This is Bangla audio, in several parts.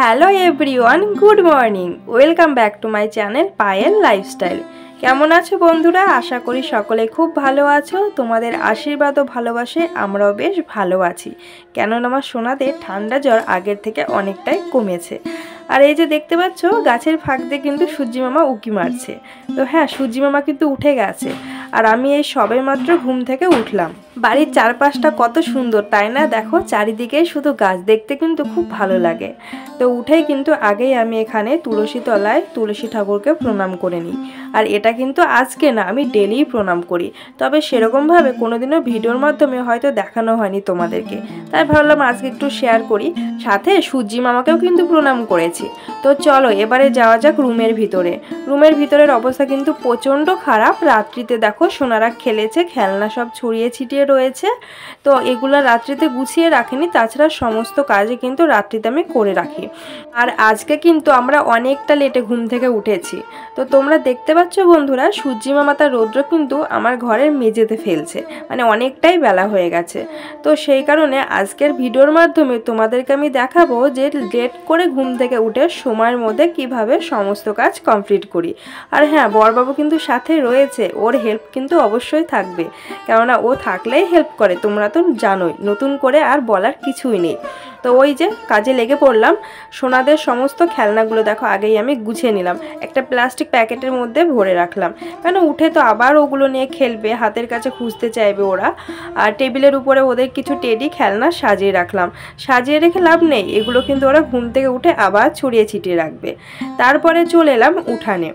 Hello everyone, good morning. Welcome back to my channel Payel lifestyle. কেমন আছো বন্ধুরা? আশা করি সকলে খুব ভালো আছো। তোমাদের আশীর্বাদ ও ভালোবাসে আমরাও বেশ ভালো আছি, কেননা আমার সোনাদের ঠান্ডা জ্বর আগের থেকে অনেকটাই কমেছে। আর এই যে দেখতে পাচ্ছ গাছের ফাঁক দিয়ে কিন্তু সূর্যি মামা উঁকি মারছে। তো হ্যাঁ, সূর্যি মামা কিন্তু উঠে গেছে আর আমি এই সবেমাত্র ঘুম থেকে উঠলাম। বাড়ির চারপাশটা কত সুন্দর তাই না? দেখো চারিদিকে শুধু গাছ, দেখতে কিন্তু খুব ভালো লাগে। তো উঠেই কিন্তু আগেই আমি এখানে তুলসী তলায় তুলসী ঠাকুরকে প্রণাম করে নিই। আর এটা কিন্তু আজকে না, আমি ডেলিই প্রণাম করি, তবে সেরকমভাবে কোনোদিনও ভিডিওর মাধ্যমে হয়তো দেখানো হয়নি তোমাদেরকে, তাই ভাবলাম আজকে একটু শেয়ার করি। সাথে সূর্যি মামাকেও কিন্তু প্রণাম করেছি। তো চলো এবারে যাওয়া যাক রুমের ভিতরে। রুমের ভিতরের অবস্থা কিন্তু প্রচণ্ড খারাপ। রাত্রিতে দেখো সোনারা খেলেছে, খেলনা সব ছড়িয়ে ছিটিয়ে রয়েছে। তো এগুলো রাত্রিতে গুছিয়ে রাখিনি, তাছাড়া সমস্ত কাজে কিন্তু রাত্রিতে আমি করে রাখি। আর আজকে কিন্তু আমরা অনেকটা লেটে ঘুম থেকে উঠেছি। তো তোমরা দেখতে পাচ্ছ বন্ধুরা, সূর্যি মামা তার রৌদ্র কিন্তু আমার ঘরের মেঝেতে ফেলছে, মানে অনেকটাই বেলা হয়ে গেছে। তো সেই কারণে আজকের ভিডিওর মাধ্যমে তোমাদেরকে আমি দেখাবো যে লেট করে ঘুম থেকে উঠে সময়ের মধ্যে কিভাবে সমস্ত কাজ কমপ্লিট করি। আর হ্যাঁ, বড়বাবু কিন্তু সাথে রয়েছে, ওর হেল্প কিন্তু অবশ্যই থাকবে, কেননা ও থাকলেই হেল্প করে, তোমরা তো জানোই, নতুন করে আর বলার কিছুই নেই। তো ওই যে কাজে লেগে পড়লাম। সোনাদের সমস্ত খেলনাগুলো দেখো আগেই আমি গুছিয়ে নিলাম, একটা প্লাস্টিক প্যাকেটের মধ্যে ভরে রাখলাম, কেন উঠে তো আবার ওগুলো নিয়ে খেলবে, হাতের কাছে খুঁজতে চাইবে ওরা। আর টেবিলের উপরে ওদের কিছু টেডি খেলনা সাজিয়ে রাখলাম। সাজিয়ে রেখে লাভ নেই, এগুলো কিন্তু ওরা ঘুম থেকে উঠে আবার ছড়িয়ে ছিটিয়ে রাখবে। তারপরে চলে এলাম উঠানে।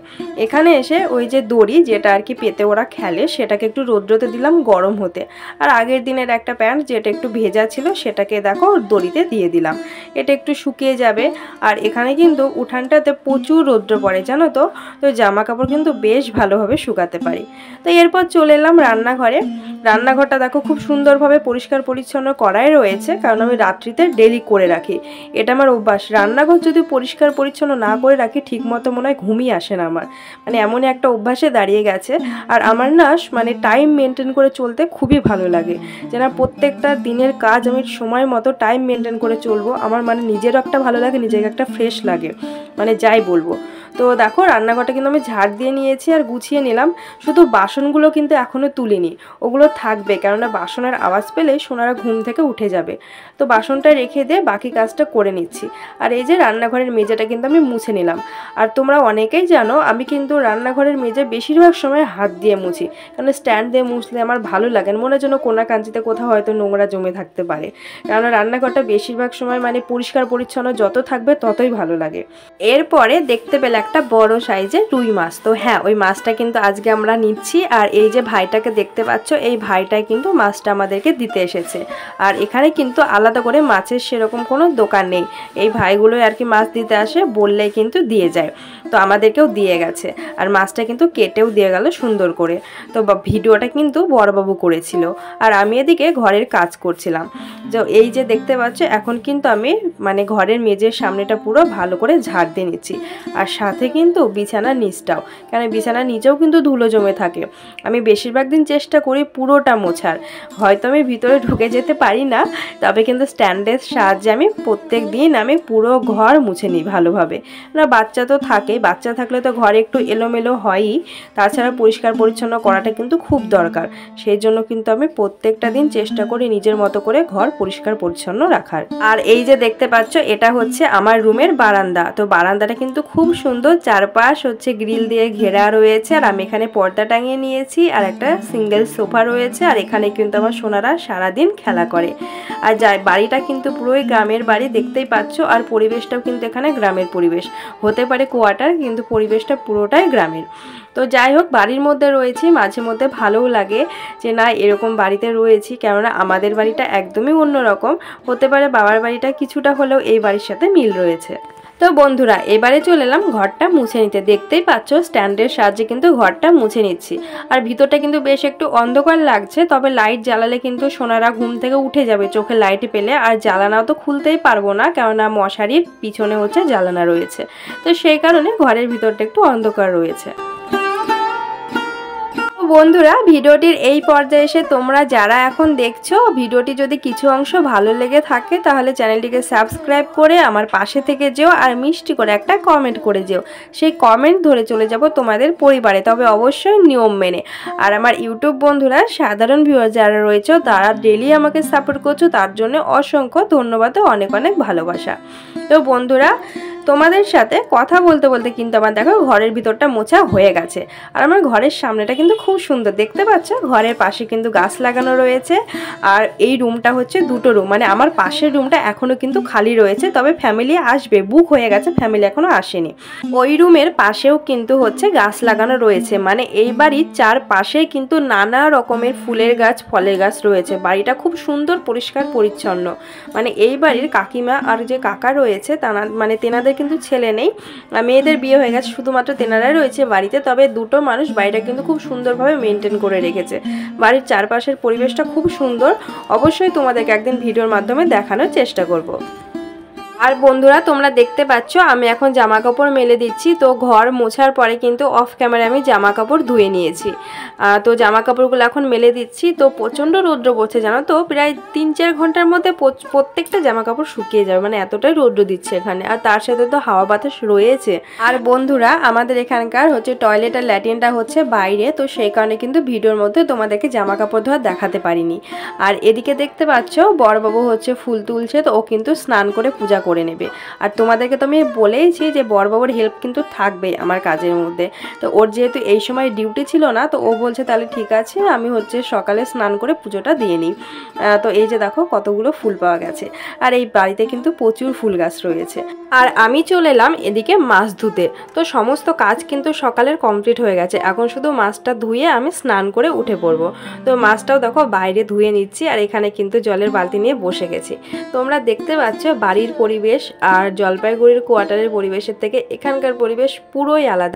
এখানে এসে ওই যে দড়ি যেটা আর কি পেতে ওরা খেলে, সেটাকে একটু রোদ্রতে দিলাম গরম হতে। আর আগের দিনের একটা প্যান্ট যেটা একটু ভেজা ছিল, সেটাকে দেখো দড়িতে দিয়ে দিলাম, এটা একটু শুকিয়ে যাবে। আর এখানে কিন্তু উঠানটাতে প্রচুর রৌদ্র পড়ে জানো তো, তো জামা কাপড় কিন্তু বেশ ভালোভাবে শুকাতে পারি। তো এরপর চলে এলাম রান্নাঘরে। রান্নাঘরটা দেখো খুব সুন্দরভাবে পরিষ্কার পরিচ্ছন্ন করাই রয়েছে, কারণ আমি রাত্রিতে ডেলি করে রাখি, এটা আমার অভ্যাস। রান্নাঘর যদি পরিষ্কার পরিচ্ছন্ন না করে রাখি ঠিক মতো মনে হয় ঘুমই আসে না আমার, মানে এমনই একটা অভ্যাসে দাঁড়িয়ে গেছে। আর আমার না মানে টাইম মেনটেন করে চলতে খুবই ভালো লাগে, যে না প্রত্যেকটা দিনের কাজ আমি সময় মতো টাইম মেনটেন করে চলবো, আমার মানে নিজেরও একটা ভালো লাগে, নিজেকে একটা ফ্রেশ লাগে, মানে যাই বলবো। তো দেখো রান্নাঘরটা কিন্তু আমি ঝাড় দিয়ে নিয়েছি আর গুছিয়ে নিলাম। শুধু বাসনগুলো কিন্তু এখনও তুলিনি, ওগুলো থাকবে, কেননা বাসনের আওয়াজ পেলেই সোনারা ঘুম থেকে উঠে যাবে। তো বাসনটা রেখে দিয়ে বাকি কাজটা করে নিচ্ছি। আর এই যে রান্নাঘরের মেঝেটা কিন্তু আমি মুছে নিলাম। আর তোমরা অনেকেই জানো আমি কিন্তু রান্নাঘরের মেঝে বেশিরভাগ সময় হাত দিয়ে মুছি, কারণ স্ট্যান্ড দিয়ে মুছলে আমার ভালো লাগে, মনে যেন কোনা কাঞ্চিতে কোথাও হয়তো নোংরা জমে থাকতে পারে, কারণ রান্নাঘরটা বেশিরভাগ সময় মানে পরিষ্কার পরিচ্ছন্ন যত থাকবে ততই ভালো লাগে। এরপরে দেখতে পেলে একটা বড় সাইজের রুই মাছ। তো হ্যাঁ, ওই মাছটা কিন্তু আজকে আমরা নিচ্ছি। আর এই যে ভাইটাকে দেখতে পাচ্ছ, এই ভাইটাই কিন্তু মাছটা আমাদেরকে দিতে এসেছে। আর এখানে কিন্তু আলাদা করে মাছের সেরকম কোনো দোকান নেই, এই ভাইগুলোই আর কি মাছ দিতে আসে, বললেই কিন্তু দিয়ে যায়। তো আমাদেরকেও দিয়ে গেছে, আর মাছটা কিন্তু কেটেও দিয়ে গেল সুন্দর করে। তো ভিডিওটা কিন্তু বড়বাবু করেছিল, আর আমি এদিকে ঘরের কাজ করছিলাম। তো এই যে দেখতে পাচ্ছ এখন কিন্তু আমি মানে ঘরের মেঝের সামনেটা পুরো ভালো করে ঝাড় দিয়ে নিচ্ছি। আর সাথে কিন্তু বিছানার নিচটাও, কারণ বিছানার নিচেও কিন্তু ধুলো জমে থাকে। আমি বেশিরভাগ দিন চেষ্টা করি পুরোটা মোছার, হয়তো আমি ভিতরে ঢুকে যেতে পারি না, তবে কিন্তু স্ট্যান্ডের সাহায্যে আমি প্রত্যেক দিন আমি পুরো ঘর মুছে নিই ভালোভাবে। না বাচ্চা তো থাকেই, বাচ্চা থাকলে তো ঘরে একটু এলোমেলো হয়ই, তাছাড়া পরিষ্কার পরিচ্ছন্ন করাটা কিন্তু খুব দরকার। সেই জন্য কিন্তু আমি প্রত্যেকটা দিন চেষ্টা করি নিজের মতো করে ঘর পরিষ্কার পরিচ্ছন্ন রাখার। আর এই যে দেখতে পাচ্ছ এটা হচ্ছে আমার রুমের বারান্দা। তো বারান্দাটা কিন্তু খুব সুন্দর, চারপাশ হচ্ছে গ্রিল দিয়ে ঘেরা রয়েছে। আর আমি এখানে পর্দা টাঙিয়ে নিয়েছি, আর একটা সিঙ্গেল সোফা রয়েছে। আর এখানে কিন্তু আমার সোনারা সারাদিন খেলা করে। আর যাই বাড়িটা কিন্তু পুরোই গ্রামের বাড়ি, দেখতেই পাচ্ছ। আর পরিবেশটাও কিন্তু এখানে গ্রামের পরিবেশ, হতে পারে কোয়ার্টার, কিন্তু পরিবেশটা পুরোটাই গ্রামের। তো যাই হোক, বাড়ির মধ্যে রয়েছি, মাঝে মধ্যে ভালোও লাগে যে না এরকম বাড়িতে রয়েছি, কেননা আমাদের বাড়িটা একদমই অন্যরকম, হতে পারে বাবার বাড়িটা কিছুটা হলেও এই বাড়ির সাথে মিল রয়েছে। তো বন্ধুরা এবারে চলে এলাম ঘরটা মুছে নিতে। দেখতেই পাচ্ছ স্ট্যান্ডের সাহায্যে কিন্তু ঘরটা মুছে নিচ্ছি। আর ভিতরটা কিন্তু বেশ একটু অন্ধকার লাগছে, তবে লাইট জ্বালালে কিন্তু সোনারা ঘুম থেকে উঠে যাবে চোখে লাইট পেলে। আর জ্বালানাও তো খুলতেই পারবো না, কেননা মশারির পিছনে হচ্ছে জ্বালানা রয়েছে, তো সেই কারণে ঘরের ভিতরটা একটু অন্ধকার রয়েছে। বন্ধুরা ভিডিওটির এই পর্যায়ে এসে তোমরা যারা এখন দেখছো ভিডিওটি যদি কিছু অংশ ভালো লেগে থাকে তাহলে চ্যানেলটিকে সাবস্ক্রাইব করে আমার পাশে থেকে যেও আর মিষ্টি করে একটা কমেন্ট করে যেও। সেই কমেন্ট ধরে চলে যাব তোমাদের পরিবারে, তবে অবশ্যই নিয়ম মেনে। আর আমার ইউটিউব বন্ধুরা সাধারণ ভিউয়ার যারা রয়েছে তারা ডেলি আমাকে সাপোর্ট করছো, তার জন্য অসংখ্য ধন্যবাদ ও অনেক অনেক ভালোবাসা। তো বন্ধুরা তোমাদের সাথে কথা বলতে বলতে কিন্তু আমার দেখো ঘরের ভিতরটা মোছা হয়ে গেছে। আর আমার ঘরের সামনেটা কিন্তু খুব সুন্দর দেখতে পাচ্ছ, ঘরের পাশে কিন্তু গাছ লাগানো রয়েছে। আর এই রুমটা হচ্ছে দুটো রুম, মানে আমার পাশের রুমটা এখনও কিন্তু খালি রয়েছে, তবে ফ্যামিলি আসবে, বুক হয়ে গেছে, ফ্যামিলি এখনও আসেনি। ওই রুমের পাশেও কিন্তু হচ্ছে গাছ লাগানো রয়েছে, মানে এই বাড়ির চারপাশে কিন্তু নানা রকমের ফুলের গাছ ফলের গাছ রয়েছে। বাড়িটা খুব সুন্দর পরিষ্কার পরিচ্ছন্ন। মানে এই বাড়ির কাকিমা আর যে কাকা রয়েছে মানে তেনাদের কিন্তু ছেলে নেই, মেয়েদের বিয়ে হয়ে গেছে, শুধুমাত্র তেনারাই রয়েছে বাড়িতে। তবে দুটো মানুষ বাড়িটা কিন্তু খুব সুন্দরভাবে মেনটেন করে রেখেছে। বাড়ির চারপাশের পরিবেশটা খুব সুন্দর, অবশ্যই তোমাদেরকে একদিন ভিডিওর মাধ্যমে দেখানোর চেষ্টা করব। আর বন্ধুরা তোমরা দেখতে পাচ্ছ আমি এখন জামা কাপড় মেলে দিচ্ছি। তো ঘর মোছার পরে কিন্তু অফ ক্যামেরা আমি জামা কাপড় ধুয়ে নিয়েছি। তো জামা কাপড়গুলো এখন মেলে দিচ্ছি। তো প্রচণ্ড রৌদ্র পড়ছে জানো তো, প্রায় 3-4 ঘন্টার মধ্যে প্রত্যেকটা জামা কাপড় শুকিয়ে যাবে, মানে এতটাই রৌদ্র দিচ্ছে এখানে। আর তার সাথে তো হাওয়া বাতাস রয়েছে। আর বন্ধুরা আমাদের এখানকার হচ্ছে টয়লেট আর ল্যাট্রিনটা হচ্ছে বাইরে, তো সেই কারণে কিন্তু ভিডিওর মধ্যে তোমাদেরকে জামা কাপড় ধোয়া দেখাতে পারিনি। আর এদিকে দেখতে পাচ্ছ বড়বাবু হচ্ছে ফুল তুলছে, তো ও কিন্তু স্নান করে পূজা করে নেবে। আর তোমাদেরকে তো আমি বলেইছি যে বড়বাবুর হেল্প কিন্তু থাকবে আমার কাজের মধ্যে। তো ওর যেহেতু এই সময় ডিউটি ছিল না, তো ও বলছে তাহলে ঠিক আছে আমি হচ্ছে সকালে স্নান করে পুজোটা দিয়ে নিই। তো এই যে দেখো কতগুলো ফুল পাওয়া গেছে। আর এই বাড়িতে কিন্তু প্রচুর ফুল গাছ রয়েছে। আর আমি চলে এলাম এদিকে মাছ ধুতে। তো সমস্ত কাজ কিন্তু সকালের কমপ্লিট হয়ে গেছে, এখন শুধু মাছটা ধুয়ে আমি স্নান করে উঠে পড়বো। তো মাছটাও দেখো বাইরে ধুয়ে নিচ্ছি, আর এখানে কিন্তু জলের বালতি নিয়ে বসে গেছি। তোমরা দেখতে পাচ্ছ বাড়ির পরিবেশ আর জলপাইগুড়ির কোয়ার্টারের পরিবেশের থেকে এখানকার পরিবেশ পুরোই আলাদা।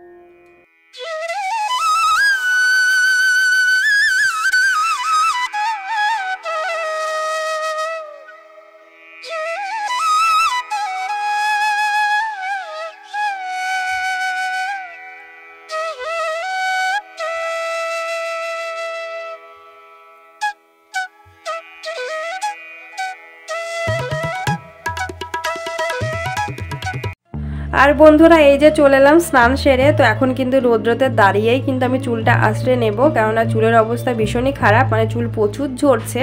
আর বন্ধুরা এই যে চলে এলাম স্নান সেরে। তো এখন কিন্তু রৌদ্রতে দাঁড়িয়েই কিন্তু আমি চুলটা আঁচড়ে নেব, কেননা চুলের অবস্থা ভীষণই খারাপ, মানে চুল প্রচুর ঝরছে।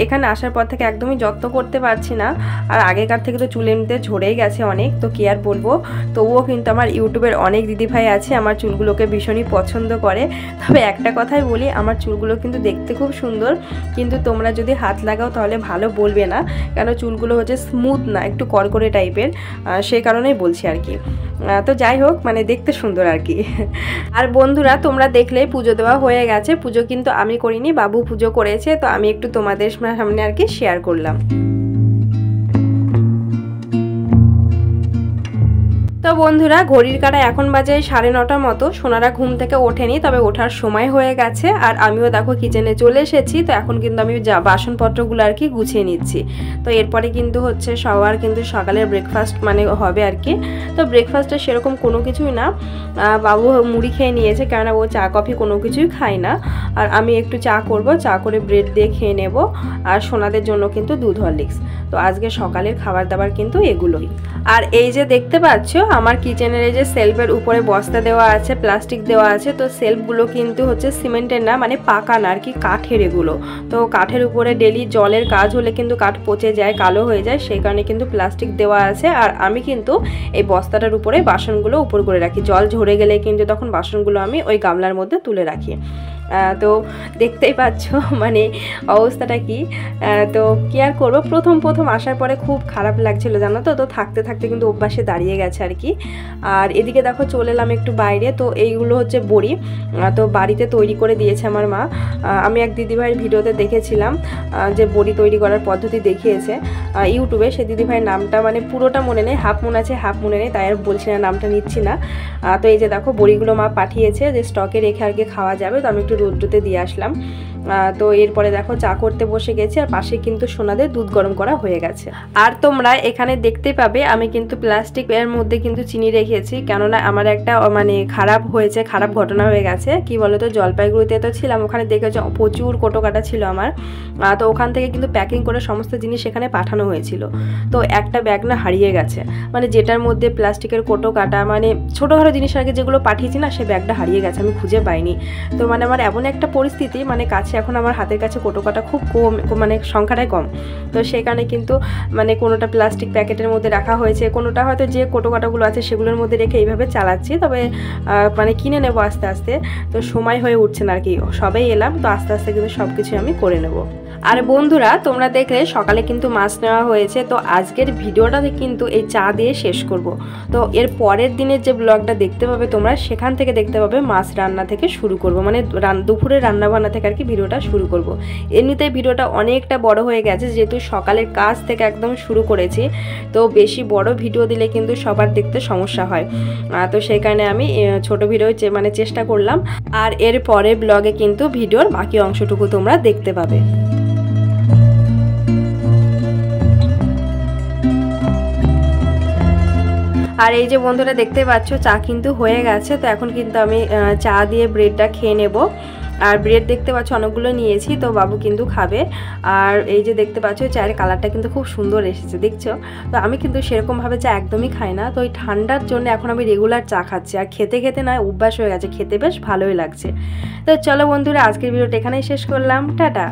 এখানে আসার পর থেকে একদমই যত্ন করতে পারছি না। আর আগেকার থেকে তো চুল এমনিতে ঝরেই গেছে অনেক, তো কি আর বলবো। তবুও কিন্তু আমার ইউটিউবের অনেক দিদিভাই আছে আমার চুলগুলোকে ভীষণই পছন্দ করে। তবে একটা কথাই বলি, আমার চুলগুলো কিন্তু দেখতে খুব সুন্দর, কিন্তু তোমরা যদি হাত লাগাও তাহলে ভালো বলবে না, কেন চুলগুলো হচ্ছে স্মুথ না, একটু কড়কড়ে টাইপের, সেই কারণেই বলছি আর কি। তো যাই হোক, মানে দেখতে সুন্দর আর কি। আর বন্ধুরা তোমরা দেখলেই পুজো দেওয়া হয়ে গেছে। পুজো কিন্তু আমি করিনি, বাবু পুজো করেছে, তো আমি একটু তোমাদের সামনে আর কি শেয়ার করলাম। তো বন্ধুরা ঘড়ির কাঁটা এখন বাজে 9:30 মতো। সোনারা ঘুম থেকে ওঠেনি, তবে ওঠার সময় হয়ে গেছে। আর আমিও দেখো কিচেনে চলে এসেছি। তো এখন কিন্তু আমি বাসনপত্রগুলো আর কি গুছিয়ে নিচ্ছি। তো এরপরে কিন্তু হচ্ছে সবার কিন্তু সকালের ব্রেকফাস্ট মানে হবে আর কি। তো ব্রেকফাস্টে সেরকম কোনো কিছুই না, বাবু মুড়ি খেয়ে নিয়েছে, কেননা ও চা কফি কোনো কিছুই খায় না। আর আমি একটু চা করব, চা করে ব্রেড দিয়ে খেয়ে নেব। আর সোনাদের জন্য কিন্তু দুধ হরলিক্স। তো আজকে সকালের খাবার দাবার কিন্তু এগুলোই। আর এই যে দেখতে পাচ্ছ আমার কিচেনের এই যে সেলফের উপরে বস্তা দেওয়া আছে, প্লাস্টিক দেওয়া আছে। তো সেলফগুলো কিন্তু হচ্ছে সিমেন্টের না, মানে পাকা না আর কি, কাঠের এগুলো। তো কাঠের উপরে ডেলি জলের কাজ হলে কিন্তু কাঠ পচে যায়, কালো হয়ে যায়, সেই কারণে কিন্তু প্লাস্টিক দেওয়া আছে। আর আমি কিন্তু এই বস্তাটার উপরে বাসনগুলো উপর করে রাখি, জল ঝরে গেলে কিন্তু তখন বাসনগুলো আমি ওই গামলার মধ্যে তুলে রাখি। তো দেখতেই পাচ্ছ মানে অবস্থাটা কি। তো কি আর করবো, প্রথম আসার পরে খুব খারাপ লাগছিল জানো তো। তো থাকতে থাকতে কিন্তু অভ্যাসে দাঁড়িয়ে গেছে আর কি। আর এদিকে দেখো চলে এলাম একটু বাইরে। তো এইগুলো হচ্ছে বড়ি, তো বাড়িতে তৈরি করে দিয়েছে আমার মা। আমি এক দিদিভাইয়ের ভিডিওতে দেখেছিলাম যে বড়ি তৈরি করার পদ্ধতি দেখিয়েছে ইউটিউবে। সে দিদিভাইয়ের নামটা মানে পুরোটা মনে নেই, হাফ মনে আছে হাফ মনে নেই, তাই আর বলছি না, নামটা নিচ্ছি না। তো এই যে দেখো বড়িগুলো মা পাঠিয়েছে, যে স্টকে রেখে আর কি খাওয়া যাবে। তো আমি একটু রোদ্রুতে দিয়ে আসলাম। তো এরপরে দেখো চা করতে বসে গেছি, আর পাশে কিন্তু সোনাদের দুধ গরম করা হয়ে গেছে। আর তোমরা এখানে দেখতে পাবে আমি কিন্তু প্লাস্টিক এর মধ্যে কিন্তু চিনি রেখেছি, কেননা আমার একটা মানে খারাপ ঘটনা হয়ে গেছে। কি বলতো, জলপাইগুড়িতে তো ছিলাম, ওখানে দেখেছো প্রচুর কোটো কাটা ছিল আমার। তো ওখান থেকে কিন্তু প্যাকিং করে সমস্ত জিনিস এখানে পাঠানো হয়েছিল। তো একটা ব্যাগ না হারিয়ে গেছে, মানে যেটার মধ্যে প্লাস্টিকের কোটো কাটা মানে ছোটোখাটো জিনিস আগে যেগুলো পাঠিয়েছি না, সেই ব্যাগটা হারিয়ে গেছে, আমি খুঁজে পাইনি। তো মানে আমার এমন একটা পরিস্থিতি, মানে কাছে এখন আমার হাতের কাছে কোটো কাটা খুব কম, মানে সংখ্যাটাই কম। তো সেখানে কিন্তু মানে কোনোটা প্লাস্টিক প্যাকেটের মধ্যে রাখা হয়েছে, কোনোটা হয়তো যে কোটো কাটাগুলো আছে সেগুলোর মধ্যে রেখে এইভাবে চালাচ্ছি। তবে মানে কিনে নেবো আস্তে আস্তে, তো সময় হয়ে উঠছে না আর কি, সবাই এলাম তো আস্তে আস্তে কিন্তু সব কিছু আমি করে নেব। আর বন্ধুরা তোমরা দেখলে সকালে কিন্তু মাছ নেওয়া হয়েছে, তো আজকের ভিডিওটাতে কিন্তু এই চা দিয়ে শেষ করব। তো এর পরের দিনের যে ব্লগটা দেখতে পাবে তোমরা, সেখান থেকে দেখতে পাবে মাছ রান্না থেকে শুরু করব, মানে দুপুরে রান্নাবান্না থেকে আর কি ভিডিওটা শুরু করব। এমনিতেই ভিডিওটা অনেকটা বড় হয়ে গেছে, যেহেতু সকালের কাজ থেকে একদম শুরু করেছি, তো বেশি বড় ভিডিও দিলে কিন্তু সবার দেখতে সমস্যা হয়। তো সেই কারণে আমি ছোট ভিডিও মানে চেষ্টা করলাম। আর এর পরে ব্লগে কিন্তু ভিডিওর বাকি অংশটুকু তোমরা দেখতে পাবে। আর এই যে বন্ধুরা দেখতে পাচ্ছ চা কিন্তু হয়ে গেছে, তো এখন কিন্তু আমি চা দিয়ে ব্রেডটা খেয়ে নেব। আর ব্রেড দেখতে পাচ্ছ অনেকগুলো নিয়েছি, তো বাবু কিন্তু খাবে। আর এই যে দেখতে পাচ্ছ চায়ের কালারটা কিন্তু খুব সুন্দর এসেছে, দেখছো? তো আমি কিন্তু সেরকমভাবে চা একদমই খাই না, তো ওই ঠান্ডার জন্য এখন আমি রেগুলার চা খাচ্ছি। আর খেতে খেতে না অভ্যাস হয়ে গেছে, খেতে বেশ ভালোই লাগছে। তো চলো বন্ধুরা, আজকের ভিডিওটা এখানেই শেষ করলাম, টাটা।